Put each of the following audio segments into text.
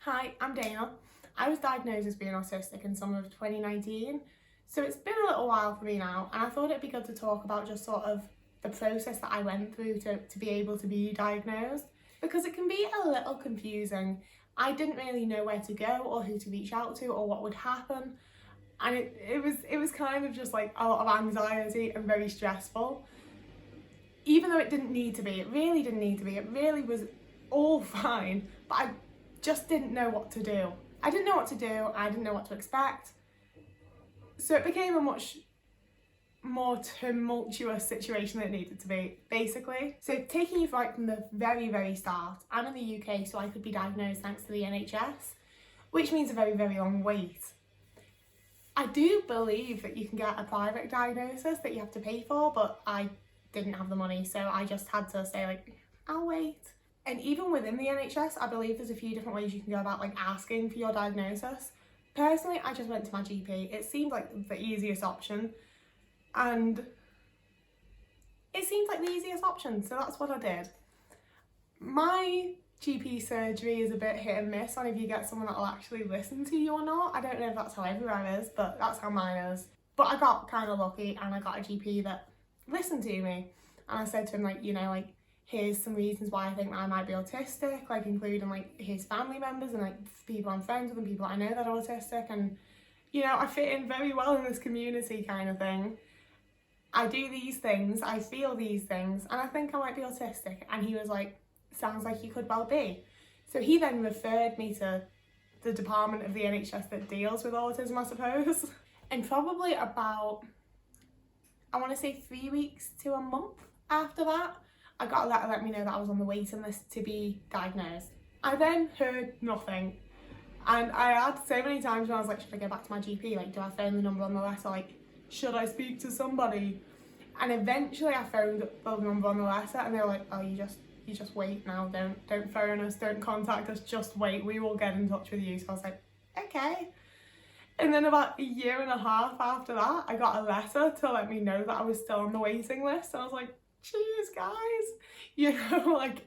Hi, I'm Dana. I was diagnosed as being autistic in summer of 2019, so it's been a little while for me now, and I thought it'd be good to talk about just sort of the process that I went through to be able to be diagnosed, because it can be a little confusing. I didn't really know where to go or who to reach out to or what would happen, and it was kind of just like a lot of anxiety and very stressful. Even though it didn't need to be, it really didn't need to be, it really was all fine, but I just didn't know what to do. I didn't know what to do, I didn't know what to expect. So it became a much more tumultuous situation than it needed to be, basically. So taking you right from the very start, I'm in the UK, so I could be diagnosed thanks to the NHS, which means a very long wait. I do believe that you can get a private diagnosis that you have to pay for, but I didn't have the money, so I just had to say like, I'll wait. And even within the NHS, I believe there's a few different ways you can go about like asking for your diagnosis. Personally, I just went to my GP. It seemed like the easiest option, and so that's what I did. My GP surgery is a bit hit and miss on if you get someone that will actually listen to you or not. I don't know if that's how everywhere is, but that's how mine is. But I got kind of lucky and I got a GP that listened to me, and I said to him like, here's some reasons why I think I might be autistic, like including like his family members and like people I'm friends with and people I know that are autistic, and I fit in very well in this community kind of thing. I do these things, I feel these things, and I think I might be autistic. And he was like, sounds like you could well be. So he then referred me to the department of the NHS that deals with autism, I suppose. And probably about, I want to say 3 weeks to a month after that, I got a letter letting me know that I was on the waiting list to be diagnosed. I then heard nothing, and I had so many times when I was like, should I go back to my GP? Like, do I phone the number on the letter? Like, should I speak to somebody? And eventually I phoned the number on the letter, and they were like, oh, you just wait now. Don't phone us. Don't contact us. Just wait. We will get in touch with you. So I was like, okay. And then about 1.5 years after that, I got a letter to let me know that I was still on the waiting list. And I was like, jeez, guys, like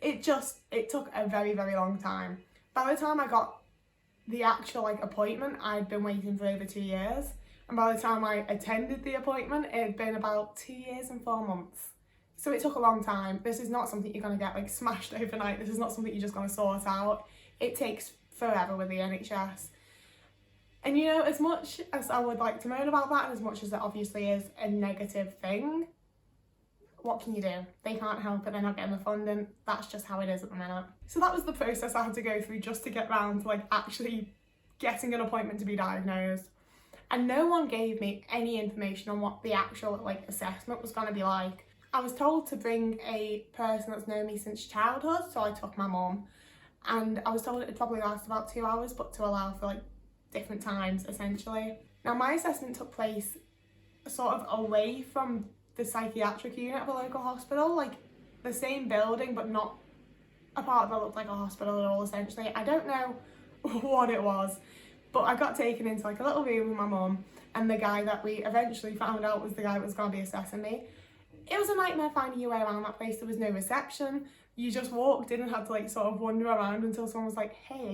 it took a very long time. By the time I got the actual like appointment, I'd been waiting for over 2 years, and by the time I attended the appointment, it had been about 2 years and 4 months. So it took a long time. This is not something you're going to get like smashed overnight. This is not something you're just going to sort out. It takes forever with the NHS. And as much as I would like to moan about that, and as much as it obviously is a negative thing, what can you do? They can't help it, they're not getting the funding. That's just how it is at the minute. So that was the process I had to go through just to get round to like actually getting an appointment to be diagnosed. And no one gave me any information on what the actual like assessment was going to be like. I was told to bring a person that's known me since childhood, so I took my mum, and I was told it would probably last about 2 hours, but to allow for like different times essentially. Now my assessment took place sort of away from the psychiatric unit of a local hospital, like the same building but not a part that looked like a hospital at all essentially. I don't know what it was, but I got taken into like a little room with my mum and the guy that we eventually found out was the guy that was going to be assessing me. It was a nightmare finding your way around that place. There was no reception. You just walked in and had to like sort of wander around until someone was like, hey,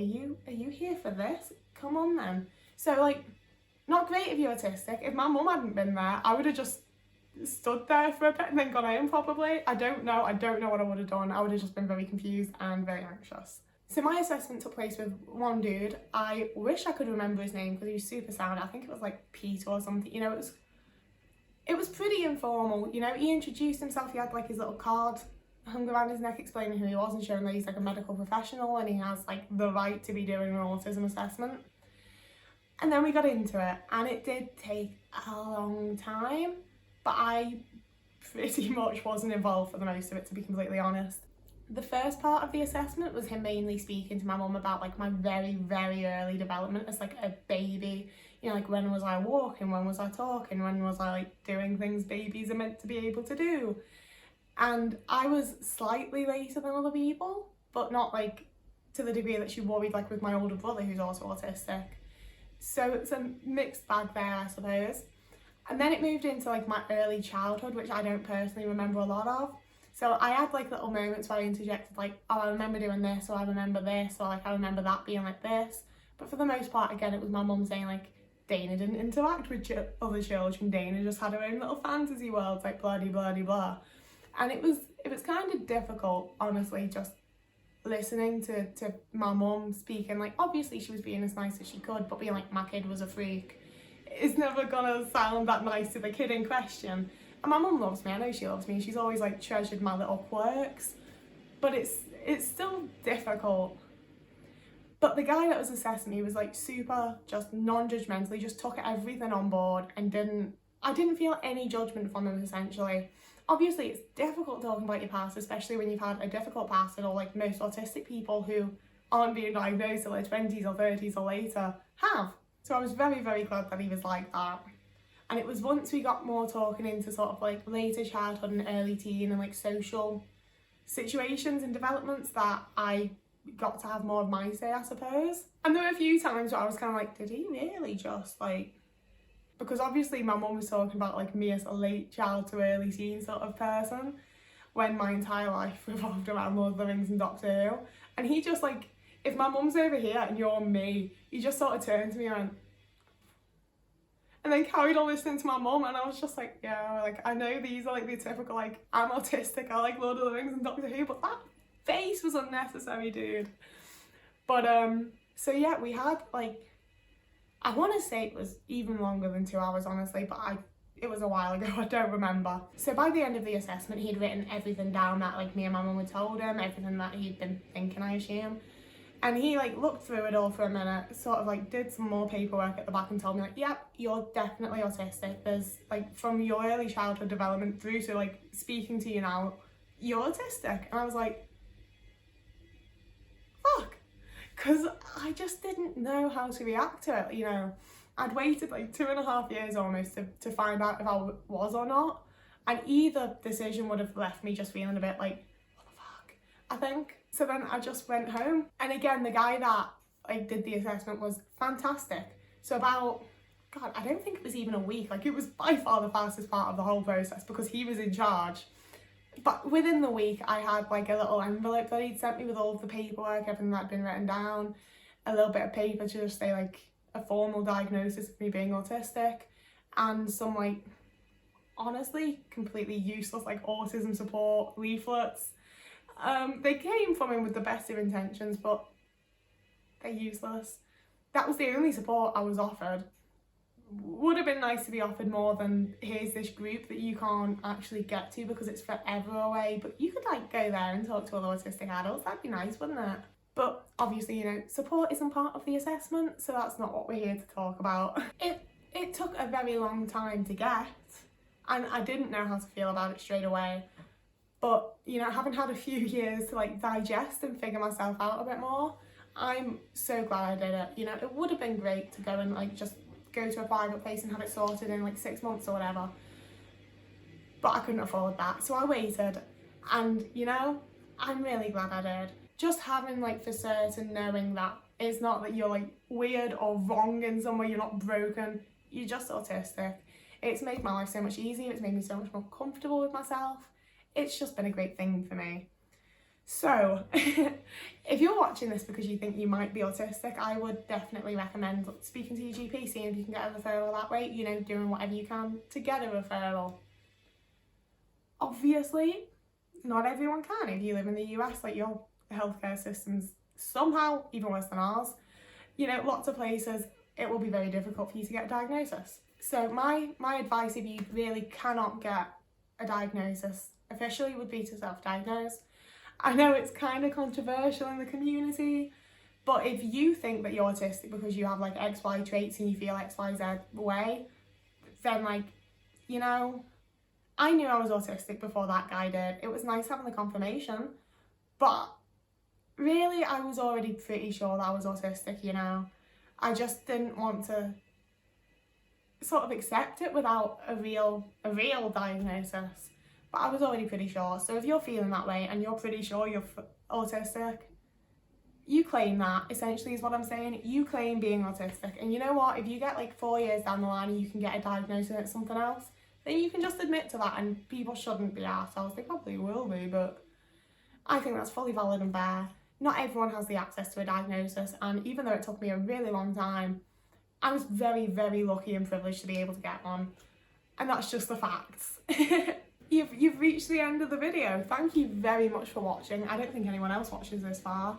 are you here for this? Come on then. So like, not great if you're autistic. If my mum hadn't been there, I would have just stood there for a bit and then gone home probably. I don't know what I would have done. I would have just been very confused and very anxious. So my assessment took place with one dude. I wish I could remember his name because he was super sound. I think it was like Peter or something. It was pretty informal. He introduced himself. He had like his little card hung around his neck explaining who he was and showing that he's like a medical professional and he has like the right to be doing an autism assessment. And then we got into it, and it did take a long time, but I pretty much wasn't involved for the most of it, to be completely honest. The first part of the assessment was him mainly speaking to my mum about like my very early development as like a baby. Like when was I walking, when was I talking, when was I like doing things babies are meant to be able to do. And I was slightly later than other people, but not like to the degree that she worried like with my older brother who's also autistic. So it's a mixed bag there, I suppose. And then it moved into like my early childhood, which I don't personally remember a lot of. So I had like little moments where I interjected like, oh, I remember doing this, or I remember this, or like I remember that being like this. But for the most part, again, it was my mum saying like, Dana didn't interact with other children. Dana just had her own little fantasy worlds, like blah blah blah blah. And it was kind of difficult, honestly, just listening to my mum speaking. Like, obviously she was being as nice as she could, but being like, my kid was a freak, it's never gonna sound that nice to the kid in question. And my mum loves me, I know she loves me, she's always like treasured my little quirks, but it's still difficult. But the guy that was assessing me was like super just non-judgmentally, just took everything on board and I didn't feel any judgment from him essentially. Obviously it's difficult talking about your past, especially when you've had a difficult past, or like most autistic people who aren't being diagnosed till their 20s or 30s or later have. So I was very, very glad that he was like that. And it was once we got more talking into sort of like later childhood and early teen and like social situations and developments that I got to have more of my say, I suppose. And there were a few times where I was kind of like, did he really just like... Because obviously my mum was talking about like me as a late child to early teen sort of person, when my entire life revolved around Lord of the Rings and Doctor Who. And he just like, if my mum's over here and you're me, he just sort of turned to me and went, and then carried on listening to my mum, and I was just like, yeah, like I know these are like the typical like, I'm autistic, I like Lord of the Rings and Doctor Who, but that face was unnecessary, dude. But so yeah, we had like, I want to say it was even longer than 2 hours, honestly, but it was a while ago, I don't remember. So by the end of the assessment, he'd written everything down that like me and my mum had told him, everything that he'd been thinking, I assume. And he like looked through it all for a minute, sort of like did some more paperwork at the back and told me like, yep, you're definitely autistic. There's like, from your early childhood development through to like speaking to you now, you're autistic. And I was like, fuck. Because I just didn't know how to react to it, you know. I'd waited like 2.5 years almost to find out if I was or not. And either decision would have left me just feeling a bit like, what the fuck, I think. So then I just went home. And again, the guy that like did the assessment was fantastic. So about, God, I don't think it was even a week. Like it was by far the fastest part of the whole process because he was in charge. But within the week, I had like a little envelope that he'd sent me with all of the paperwork, everything that had been written down, a little bit of paper to just say like a formal diagnosis of me being autistic, and some like, honestly, completely useless like autism support leaflets. They came from him with the best of intentions, but they're useless. That was the only support I was offered. Would have been nice to be offered more than, here's this group that you can't actually get to because it's forever away, but you could like go there and talk to other autistic adults. That'd be nice, wouldn't it? But obviously, you know, support isn't part of the assessment, so that's not what we're here to talk about. It took a very long time to get, and I didn't know how to feel about it straight away. But, you know, having had a few years to like digest and figure myself out a bit more, I'm so glad I did it. You know, it would have been great to go and like just go to a private place and have it sorted in like 6 months or whatever, but I couldn't afford that, so I waited. And you know, I'm really glad I did. Just having like for certain knowing that it's not that you're like weird or wrong in some way, you're not broken, you're just autistic. It's made my life so much easier, it's made me so much more comfortable with myself. It's just been a great thing for me. So, if you're watching this because you think you might be autistic, I would definitely recommend speaking to your GP, seeing if you can get a referral that way, you know, doing whatever you can to get a referral. Obviously, not everyone can. If you live in the US, like your healthcare system's somehow even worse than ours. You know, lots of places, it will be very difficult for you to get a diagnosis. So my advice, if you really cannot get a diagnosis officially, would be to self-diagnose. I know it's kind of controversial in the community, but if you think that you're autistic because you have like XY traits and you feel XYZ way, then like, you know, I knew I was autistic before that guy did. It was nice having the confirmation, but really I was already pretty sure that I was autistic, you know. I just didn't want to sort of accept it without a real diagnosis. But I was already pretty sure. So if you're feeling that way and you're pretty sure you're autistic, you claim that, essentially is what I'm saying. You claim being autistic. And you know what? If you get like 4 years down the line and you can get a diagnosis at something else, then you can just admit to that, and people shouldn't be arseholes. They probably will be, but I think that's fully valid and fair. Not everyone has the access to a diagnosis, and even though it took me a really long time, I was very, very lucky and privileged to be able to get one. And that's just the facts. You've reached the end of the video. Thank you very much for watching. I don't think anyone else watches this far.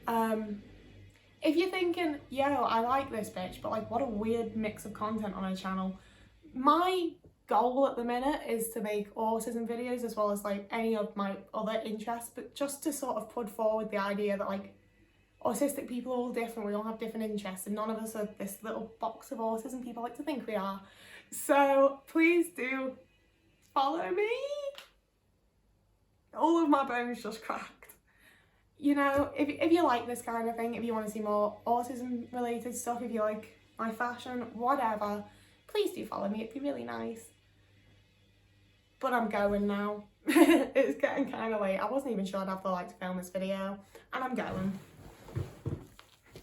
If you're thinking, yo, I like this bitch, but like what a weird mix of content on her channel. My goal at the minute is to make autism videos as well as like any of my other interests, but just to sort of put forward the idea that like autistic people are all different, we all have different interests, and none of us are this little box of autism people like to think we are. So please do follow me. All of my bones just cracked. You know, if you like this kind of thing, if you want to see more autism related stuff, if you like my fashion, whatever, please do follow me, it'd be really nice. But I'm going now. It's getting kind of late. I wasn't even sure I'd have the light to film this video, and I'm going.